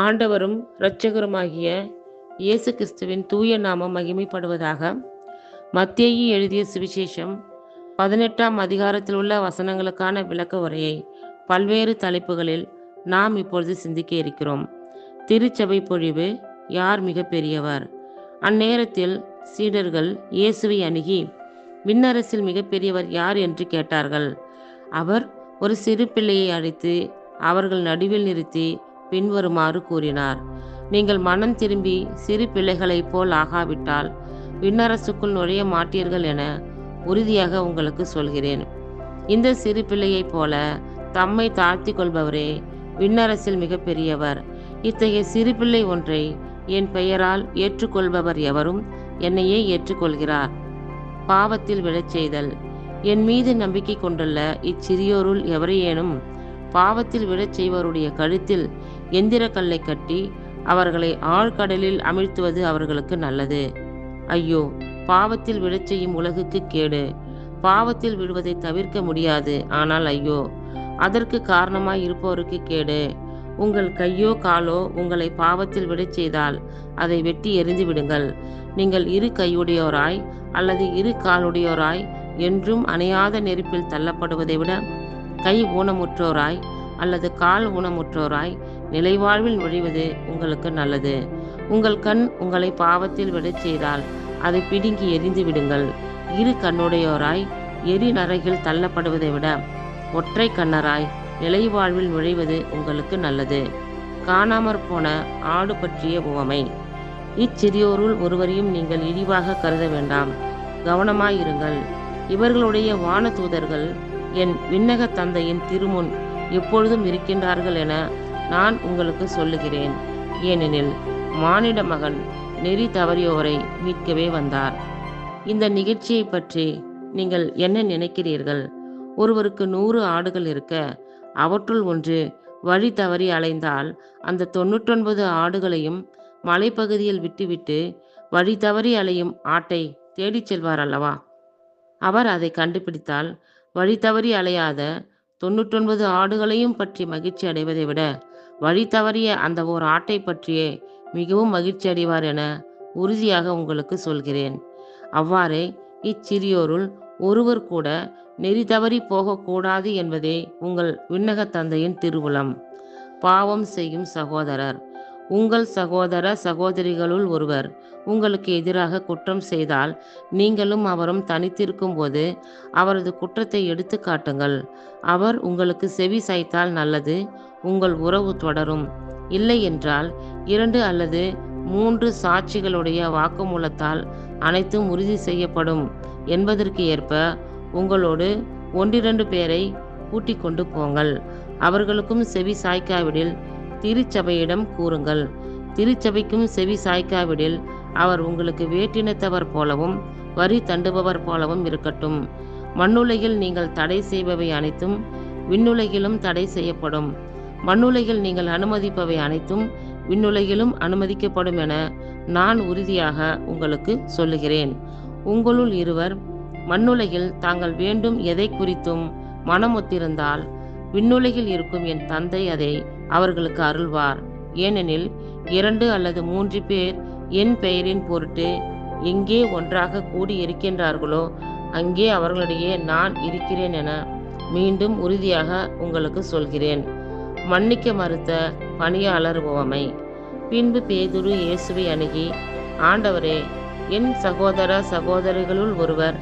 ஆண்டவரும் இரட்சகருமாகிய இயேசு கிறிஸ்துவின் தூய நாமம் மகிமைப்படுவதாக. மத்தேயு எழுதிய சுவிசேஷம் 18ஆம் அதிகாரத்தில் உள்ள வசனங்களுக்கான விளக்க உரையை பல்வேறு தலைப்புகளில் நாம் இப்பொழுது சிந்திக்க இருக்கிறோம். திருச்சபை பொழிவு, யார் மிக பெரியவர்? அந்நேரத்தில் சீடர்கள் இயேசுவை அணுகி, விண்ணரசில் மிகப்பெரியவர் யார் என்று கேட்டார்கள். அவர் ஒரு சிறு பிள்ளையை அழைத்து அவர்கள் நடுவில் நிறுத்தி பின்வருமாறு கூறினார்: நீங்கள் மனம் திரும்பி சிறு பிள்ளைகளைப் போல் ஆகாவிட்டால் விண்ணரசுக்குள் நுழைய மாட்டீர்கள் என உறுதியாக உங்களுக்கு சொல்கிறேன். இந்த சிறு பிள்ளையைப் போல தம்மை தாழ்த்தி கொள்பவரே விண்ணரசில் மிக பெரியவர். இத்தகைய சிறு பிள்ளை ஒன்றை என் பெயரால் ஏற்றுக்கொள்பவர் எவரும் என்னையே ஏற்றுக்கொள்கிறார். பாவத்தில் விழச் செய்தல். என் மீது நம்பிக்கை கொண்டுள்ள இச்சிறியோருள் எவரையேனும் பாவத்தில் விழச் செய்வருடைய கழுத்தில் எந்திர கல்லை கட்டி அவர்களை ஆழ்கடலில் அமிழ்த்துவது அவர்களுக்கு நல்லது. ஐயோ, பாவத்தில் விழச் செய்யும் உலகுக்கு கேடு. பாவத்தில் விழுவதை தவிர்க்க முடியாது, ஆனால் ஐயோ, அதற்கு காரணமாய் இருப்பவருக்கு கேடு. உங்கள் கையோ காலோ உங்களை பாவத்தில் விழச் செய்தால் அதை வெட்டி எறிந்து விடுங்கள். நீங்கள் இரு கையுடையோராய் அல்லது இரு காலுடையோராய் என்றும் அணையாத நெருப்பில் தள்ளப்படுவதை விட கை ஊனமுற்றோராய் அல்லது கால் ஊனமுற்றோராய் நிலைவாழ்வில் நுழைவது உங்களுக்கு நல்லது. உங்கள் கண் உங்களை பாவத்தில் விடச் செய்தால் அதை பிடுங்கி எரிந்து விடுங்கள். இரு கண்ணுடையோராய் எரி நரகில் தள்ளப்படுவதை விட ஒற்றை கண்ணராய் நிலைவாழ்வில் நுழைவது உங்களுக்கு நல்லது. காணாமற் போன ஆடு பற்றிய உவமை. இச்சிறியோருள் ஒருவரையும் நீங்கள் இழிவாக கருத வேண்டாம். கவனமாயிருங்கள். இவர்களுடைய வானதூதர்கள் என் விண்ணக தந்தையின் திருமுன் எப்பொழுதும் இருக்கின்றார்கள் என நான் உங்களுக்கு சொல்லுகிறேன். ஏனெனில் மானிட மகன் நெறி தவறியோரை மீட்கவே வந்தார். இந்த நிகழ்ச்சியை பற்றி நீங்கள் என்ன நினைக்கிறீர்கள்? ஒருவருக்கு 100 ஆடுகள் இருக்க அவற்றுள் ஒன்று வழி தவறி அலைந்தால் அந்த 99 ஆடுகளையும் மலைப்பகுதியில் விட்டுவிட்டு வழி தவறி அலையும் ஆட்டை தேடிச் செல்வார் அல்லவா? அவர் அதை கண்டுபிடித்தால் வழி தவறி அலையாத 99 ஆடுகளையும் பற்றி மகிழ்ச்சி அடைவதை விட வழி தவறிய அந்த ஓர் ஆட்டை பற்றியே மிகவும் மகிழ்ச்சி அடைவார் என உறுதியாக உங்களுக்கு சொல்கிறேன். அவ்வாறே இச்சிறியோருள் ஒருவர் கூட நெறி தவறி போகக்கூடாது என்பதே உங்கள் விண்ணக தந்தையின் திருவுளம். பாவம் செய்யும் சகோதரர். உங்கள் சகோதர சகோதரிகளுள் ஒருவர் உங்களுக்கு எதிராக குற்றம் செய்தால் நீங்களும் அவரும் தனித்திருக்கும் போது அவரது குற்றத்தை எடுத்து காட்டுங்கள். அவர் உங்களுக்கு செவி சாய்த்தால் நல்லது, உங்கள் உறவு தொடரும். இல்லை என்றால் 2 அல்லது 3 சாட்சிகளுடைய வாக்குமூலத்தால் அனைத்தும் உறுதி செய்யப்படும் என்பதற்கு ஏற்ப உங்களோடு 1-2 பேரை கூட்டிக் கொண்டு போங்கள். அவர்களுக்கும் செவி சாய்க்காவிடில் திருச்சபையிடம் கூறுங்கள். திருச்சபைக்கும் செவி சாய்க்காவிடில் அவர் உங்களுக்கு வேற்றினத்தவர் போலவும் வரி தண்டுபவர் போலவும் இருக்கட்டும். மண்ணுலகில் நீங்கள் தடை செய்பவை அனைத்தும் விண்ணுலகிலும் தடை செய்யப்படும். மண்ணுலகில் நீங்கள் அனுமதிப்பவை அனைத்தும் விண்ணுலகிலும் அனுமதிக்கப்படும் என நான் உறுதியாக உங்களுக்கு சொல்லுகிறேன். உங்களுள் இருவர் மண்ணுலகில் தாங்கள் வேண்டும் எதை குறித்தும் மனமொத்திருந்தால் விண்ணுலகில் இருக்கும் என் தந்தை அதை அவர்களுக்கு அருள்வார். ஏனெனில் 2 அல்லது 3 பேர் என் பெயரின் பொருட்டு எங்கே ஒன்றாக கூடி இருக்கின்றார்களோ அங்கே அவர்களிடையே நான் இருக்கிறேன் என மீண்டும் உறுதியாக உங்களுக்கு சொல்கிறேன். மன்னிக்க மறுத்த பணியாளர் உவமை. பின்பு பேதுரு இயேசுவை அணுகி, ஆண்டவரே, என் சகோதர சகோதரிகளுள் ஒருவர்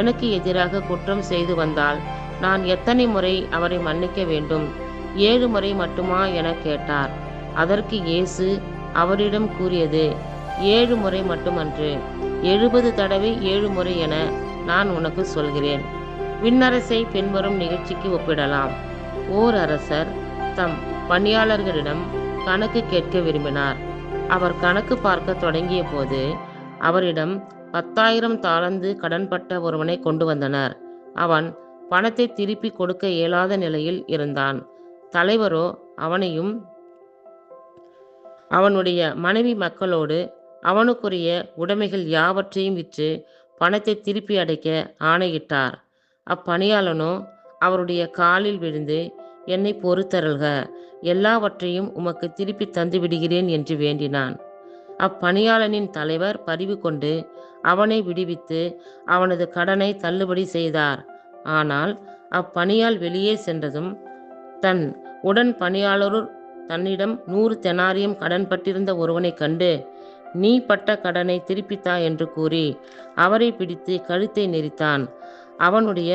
எனக்கு எதிராக குற்றம் செய்து வந்தால் நான் எத்தனை முறை அவரை மன்னிக்க வேண்டும்? 7 முறை மட்டுமா என கேட்டார். அதற்கு இயேசு அவரிடம் கூறியது, 7 முறை மட்டுமன்று, 70 தடவை 7 முறை என நான் உனக்கு சொல்கிறேன். விண்ணரசை பின்வரும் நிகழ்ச்சிக்கு ஒப்பிடலாம். ஓர் அரசர் தம் பணியாளர்களிடம் கணக்கு கேட்க விரும்பினார். அவர் கணக்கு பார்க்க தொடங்கிய போது அவரிடம் 10,000 தாலந்து கடன்பட்ட ஒருவனை கொண்டு வந்தனர். அவன் பணத்தை திருப்பி கொடுக்க இயலாத நிலையில் இருந்தான். தலைவரோ அவனையும் அவனுடைய மனைவி மக்களோடு அவனுக்குரிய உடைமைகள் யாவற்றையும் விற்று பணத்தை திருப்பி அடைக்க ஆணையிட்டார். அப்பணியாளனோ அவருடைய காலில் விழுந்து, என்னை பொறுத்தருள்க, எல்லாவற்றையும் உமக்கு திருப்பி தந்து விடுகிறேன் என்று வேண்டினான். அப்பணியாளனின் தலைவர் பரிவு கொண்டு அவனை விடுவித்து அவனது கடனை தள்ளுபடி செய்தார். ஆனால் அப்பணியாள் வெளியே சென்றதும் தன் உடன் பணியாளருள் தன்னிடம் 100 தெனாரியம் கடன்பட்டிருந்த ஒருவனைக் கண்டு, நீ பட்ட கடனை திருப்பித்தா என்று கூறி அவரை பிடித்து கழுத்தை நெரித்தான். அவனுடைய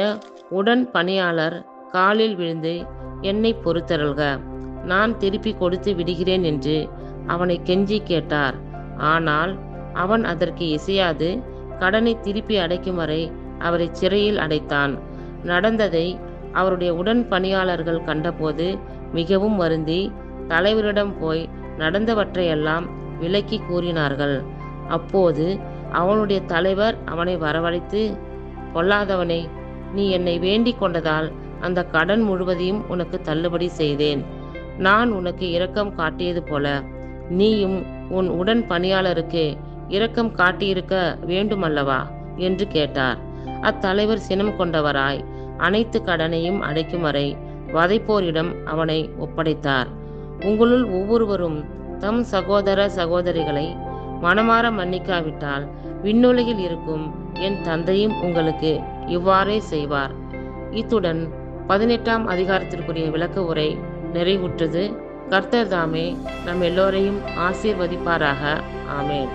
உடன் பணியாளர் காலில் விழுந்து, என்னை பொறுத்தருள்க, நான் திருப்பி கொடுத்து விடுகிறேன் என்று அவனை கெஞ்சி கேட்டார். ஆனால் அவன் அதற்கு இசையாது கடனை திருப்பி அடைக்கும் வரை அவரை சிறையில் அடைத்தான். நடந்ததை அவருடைய உடன் பணியாளர்கள் கண்டபோது மிகவும் வருந்தி தலைவரிடம் போய் நடந்தவற்றையெல்லாம் விளக்கி கூறினார்கள். அப்போது அவனுடைய தலைவர் அவனை வரவழைத்து, பொல்லாதவனே, நீ என்னை வேண்டிக் கொண்டதால் அந்த கடன் முழுவதையும் உனக்கு தள்ளுபடி செய்தேன். நான் உனக்கு இரக்கம் காட்டியது போல நீயும் உன் உடன் பணியாளருக்கு இரக்கம் காட்டியிருக்க வேண்டுமல்லவா என்று கேட்டார். அத்தலைவர் சினம் கொண்டவராய் அனைத்து கடனையும் அடைக்கும் வரை வதைப்போரிடம் அவனை ஒப்படைத்தார். உங்களுள் ஒவ்வொருவரும் தம் சகோதர சகோதரிகளை மனமாற மன்னிக்காவிட்டால் விண்ணுலகில் இருக்கும் என் தந்தையும் உங்களுக்கு இவ்வாறே செய்வார். இத்துடன் 18ஆம் அதிகாரத்திற்குரிய விளக்க உரை நிறைவுற்றது. கர்த்தர் தாமே நம் எல்லோரையும் ஆசீர்வதிப்பாராக. ஆமேன்.